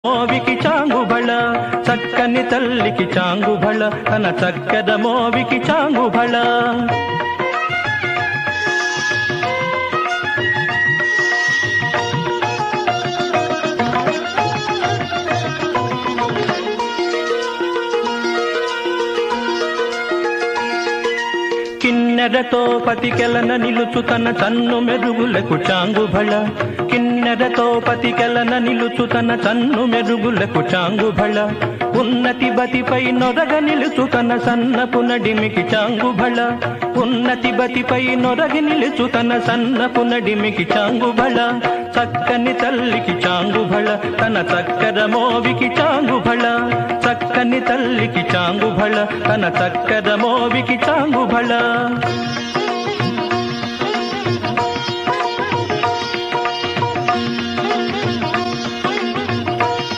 మోవికి చాంగుబళ చక్కని తల్లికి చాంగుబళ తన చక్కద మోవికి చాంగుబళ కిన్నెరతో పతికెలన నిలుచు తన చన్ను మెరుగులకు చాంగుబళ కిన్నెరతో పతికెలన నిలుచు తన చన్ను మెరుగులకు చాంగుబళ ఉన్నతి బతిపై నొరగ నిలుచు తన సన్నపు నడిమికి చాంగుబళ ఉన్నతి బతిపై నొరగి నిలుచు తన సన్నపు నడిమికి చాంగుబళ చక్కని తల్లికి చాంగుబళ తన చక్కర మోవికి చాంగుబళ చక్కని తల్లికి చాంగుబళ తన చక్కర మోవికి చాంగుబళ